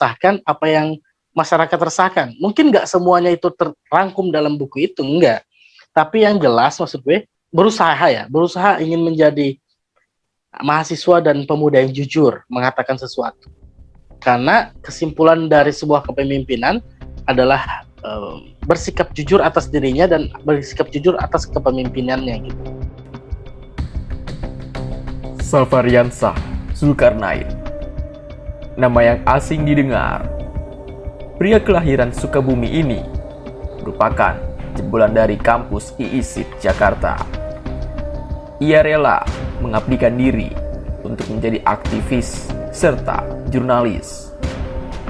meresahkan apa yang masyarakat resahkan. Mungkin nggak semuanya itu terrangkum dalam buku itu, enggak. Tapi yang jelas maksud gue, berusaha ingin menjadi mahasiswa dan pemuda yang jujur mengatakan sesuatu. Karena kesimpulan dari sebuah kepemimpinan adalah bersikap jujur atas dirinya dan bersikap jujur atas kepemimpinannya gitu. Salvariansah Zulkarnain, nama yang asing didengar. Pria kelahiran Sukabumi ini merupakan jebolan dari kampus IISIP Jakarta. Ia rela mengabdikan diri untuk menjadi aktivis serta jurnalis.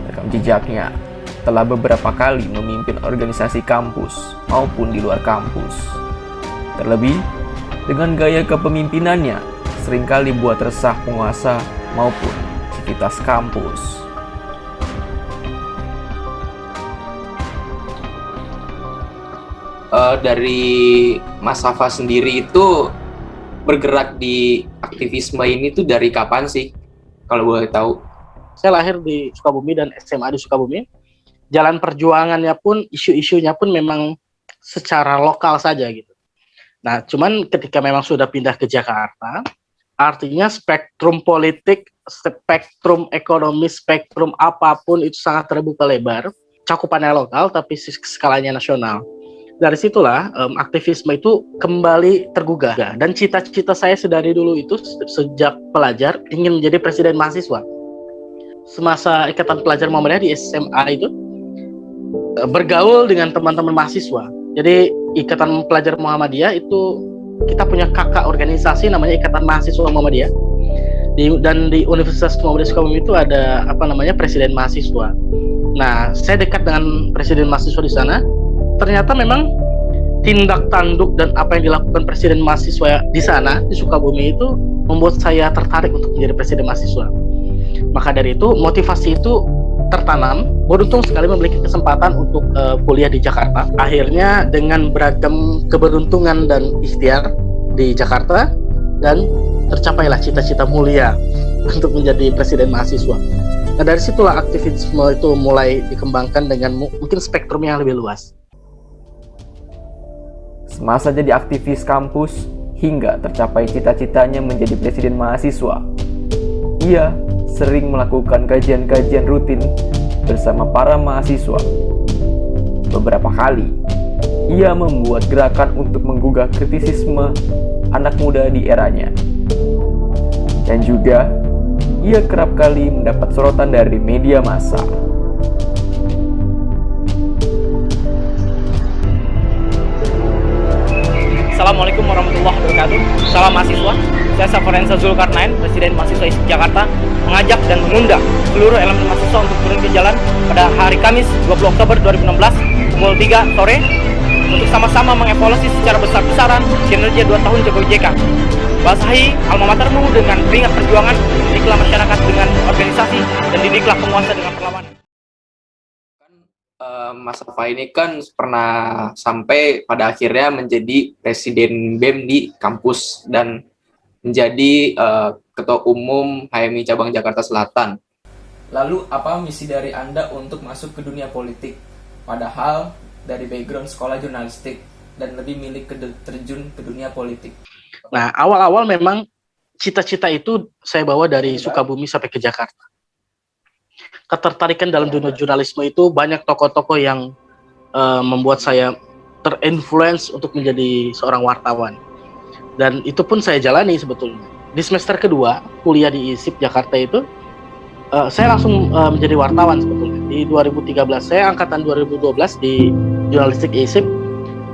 Rekam jejaknya telah beberapa kali memimpin organisasi kampus maupun di luar kampus. Terlebih, dengan gaya kepemimpinannya seringkali buat resah penguasa maupun civitas kampus. Dari Mas Safa sendiri itu bergerak di aktivisme ini tuh dari kapan sih? Kalau boleh tahu. Saya lahir di Sukabumi dan SMA di Sukabumi. Jalan perjuangannya pun, isu-isunya pun memang secara lokal saja gitu. Nah, cuman ketika memang sudah pindah ke Jakarta, artinya spektrum politik, spektrum ekonomi, spektrum apapun itu sangat terbuka lebar. Cakupannya lokal tapi skalanya nasional. Dari situlah aktivisme itu kembali tergugah. Dan cita-cita saya sedari dulu itu sejak pelajar ingin menjadi presiden mahasiswa. Semasa Ikatan Pelajar Muhammadiyah di SMA itu bergaul dengan teman-teman mahasiswa. Jadi Ikatan Pelajar Muhammadiyah itu kita punya kakak organisasi namanya Ikatan Mahasiswa Muhammadiyah. Dan di Universitas Muhammadiyah Sukabumi itu ada presiden mahasiswa. Nah, saya dekat dengan presiden mahasiswa di sana. Ternyata memang tindak tanduk dan apa yang dilakukan presiden mahasiswa di sana di Sukabumi itu membuat saya tertarik untuk menjadi presiden mahasiswa. Maka dari itu motivasi itu tertanam. Beruntung sekali memiliki kesempatan untuk kuliah di Jakarta. Akhirnya dengan beragam keberuntungan dan ikhtiar di Jakarta dan tercapailah cita-cita mulia untuk menjadi presiden mahasiswa. Nah, dari situlah aktivisme itu mulai dikembangkan dengan mungkin spektrum yang lebih luas. Semasa jadi aktivis kampus hingga tercapai cita-citanya menjadi presiden mahasiswa, ia sering melakukan kajian-kajian rutin bersama para mahasiswa. Beberapa kali, ia membuat gerakan untuk menggugah kritisisme anak muda di eranya. Dan juga, ia kerap kali mendapat sorotan dari media massa. Assalamualaikum warahmatullahi wabarakatuh. Salam mahasiswa. Saya Salvariansah Zulkarnain, Presiden Mahasiswa IISIP Jakarta, mengajak dan mengundang seluruh elemen mahasiswa untuk turun ke jalan pada hari Kamis 20 Oktober 2016 pukul 3 sore untuk sama-sama mengevaluasi secara besar-besaran kinerja 2 tahun Jokowi JK. Basahi alma matermu dengan keringat perjuangan, didiklah masyarakat dengan organisasi, dan didiklah penguasa dengan perlawanan. Mas Safa ini kan pernah sampai pada akhirnya menjadi presiden BEM di kampus dan menjadi ketua umum HMI cabang Jakarta Selatan. Lalu apa misi dari Anda untuk masuk ke dunia politik? Padahal dari background sekolah jurnalistik dan lebih milih terjun ke dunia politik. Nah, awal-awal memang cita-cita itu saya bawa dari Sukabumi sampai ke Jakarta. Ketertarikan dalam dunia jurnalisme itu banyak tokoh-tokoh yang membuat saya terinfluence untuk menjadi seorang wartawan. Dan itu pun saya jalani sebetulnya. Di semester kedua kuliah di IISIP Jakarta itu saya langsung menjadi wartawan sebetulnya. Di 2013 saya angkatan 2012 di jurnalistik IISIP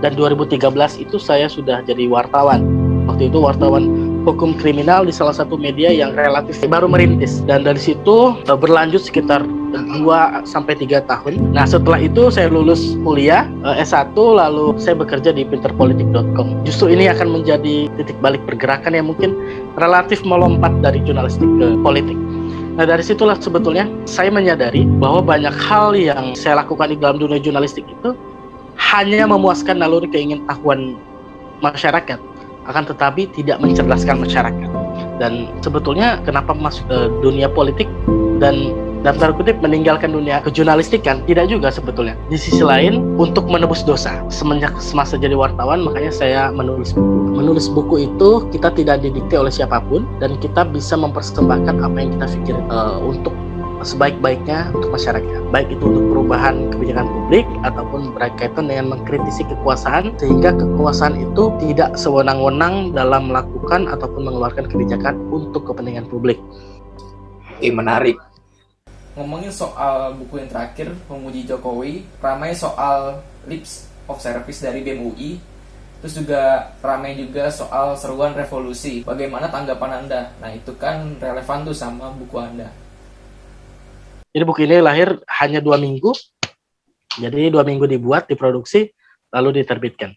dan 2013 itu saya sudah jadi wartawan. Waktu itu wartawan hukum kriminal di salah satu media yang relatif baru merintis, dan dari situ berlanjut sekitar 2-3 tahun. Nah, setelah itu saya lulus kuliah S1, lalu saya bekerja di pinterpolitik.com. Justru ini akan menjadi titik balik pergerakan yang mungkin relatif melompat dari jurnalistik ke politik. Nah, dari situlah sebetulnya saya menyadari bahwa banyak hal yang saya lakukan di dalam dunia jurnalistik itu hanya memuaskan naluri keingintahuan masyarakat, akan tetapi tidak mencerdaskan masyarakat. Dan sebetulnya kenapa masuk ke dunia politik dan dalam tanda kutip meninggalkan dunia kejurnalistikan, tidak juga sebetulnya. Di sisi lain untuk menebus dosa. Semenjak semasa jadi wartawan, makanya saya menulis buku. Menulis buku itu kita tidak didikte oleh siapapun dan kita bisa mempersembahkan apa yang kita pikir untuk sebaik-baiknya untuk masyarakat, baik itu untuk perubahan kebijakan publik ataupun berkaitan dengan mengkritisi kekuasaan, sehingga kekuasaan itu tidak sewenang-wenang dalam melakukan ataupun mengeluarkan kebijakan untuk kepentingan publik. Menarik. Ngomongin soal buku yang terakhir, Memuji Jokowi, ramai soal Lips of Service dari BEM UI, terus juga ramai juga soal seruan revolusi. Bagaimana tanggapan Anda? Nah, itu kan relevan tuh sama buku Anda. Jadi buku ini lahir hanya 2 minggu, jadi 2 minggu dibuat, diproduksi, lalu diterbitkan.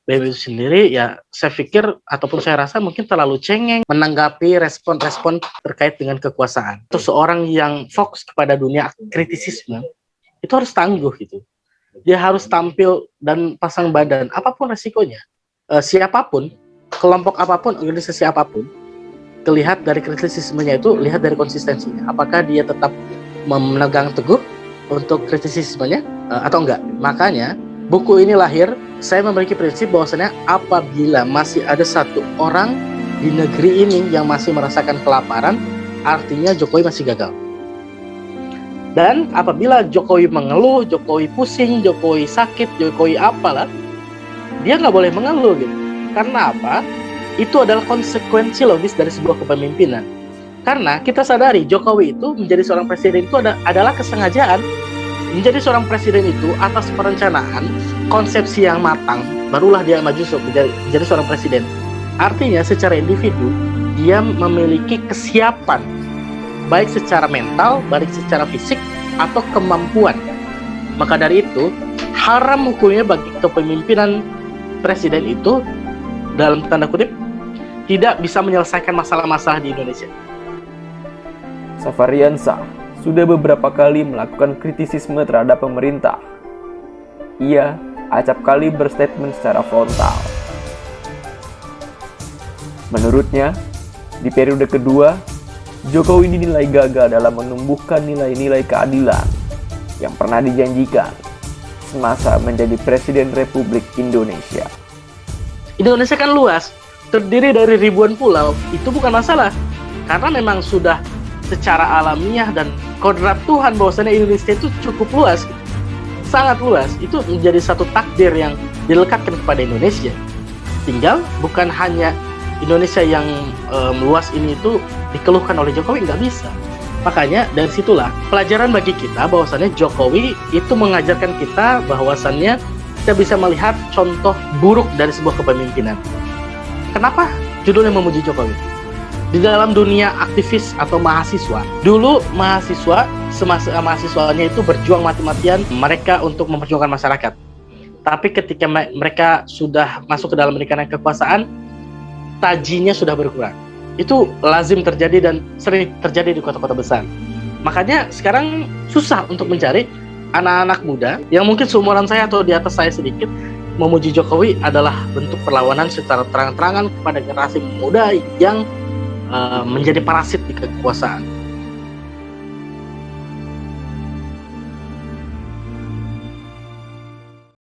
BEM itu sendiri ya saya pikir ataupun saya rasa mungkin terlalu cengeng menanggapi respon-respon terkait dengan kekuasaan. Itu seorang yang fokus kepada dunia kritisisme itu harus tangguh gitu. Dia harus tampil dan pasang badan apapun resikonya. Siapapun, kelompok apapun, organisasi apapun, terlihat dari kritisismenya itu, lihat dari konsistensinya. Apakah dia tetap memegang teguh untuk kritisismenya atau enggak. Makanya buku ini lahir, saya memiliki prinsip bahwasannya apabila masih ada satu orang di negeri ini yang masih merasakan kelaparan, artinya Jokowi masih gagal. Dan apabila Jokowi mengeluh, Jokowi pusing, Jokowi sakit, Jokowi apalah, dia nggak boleh mengeluh gitu. Karena apa? Itu adalah konsekuensi logis dari sebuah kepemimpinan. Karena kita sadari Jokowi itu menjadi seorang presiden itu adalah kesengajaan. Menjadi seorang presiden itu atas perencanaan, konsepsi yang matang, barulah dia maju menjadi seorang presiden. Artinya secara individu, dia memiliki kesiapan, baik secara mental, baik secara fisik, atau kemampuan. Maka dari itu, haram hukumnya bagi kepemimpinan presiden itu, dalam tanda kutip, tidak bisa menyelesaikan masalah-masalah di Indonesia. Safariansa sudah beberapa kali melakukan kritisisme terhadap pemerintah. Ia acap kali berstatement secara frontal. Menurutnya, di periode kedua, Jokowi dinilai gagal dalam menumbuhkan nilai-nilai keadilan yang pernah dijanjikan semasa menjadi Presiden Republik Indonesia. Indonesia kan luas, terdiri dari ribuan pulau, itu bukan masalah. Karena memang sudah secara alamiah dan kodrat Tuhan bahwasanya Indonesia itu cukup luas, sangat luas. Itu menjadi satu takdir yang dilekatkan kepada Indonesia. Tinggal bukan hanya Indonesia yang luas ini itu dikeluhkan oleh Jokowi, nggak bisa. Makanya dari situlah pelajaran bagi kita bahwasannya Jokowi itu mengajarkan kita bahwasannya kita bisa melihat contoh buruk dari sebuah kepemimpinan. Kenapa judulnya Memuji Jokowi? Di dalam dunia aktivis atau mahasiswa, dulu mahasiswa semasa mahasiswanya itu berjuang mati-matian mereka untuk memperjuangkan masyarakat. Tapi ketika mereka sudah masuk ke dalam lingkaran kekuasaan, tajinya sudah berkurang. Itu lazim terjadi dan sering terjadi di kota-kota besar. Makanya sekarang susah untuk mencari anak-anak muda yang mungkin seumuran saya atau di atas saya sedikit. Memuji Jokowi adalah bentuk perlawanan secara terang-terangan kepada generasi muda yang menjadi parasit di kekuasaan.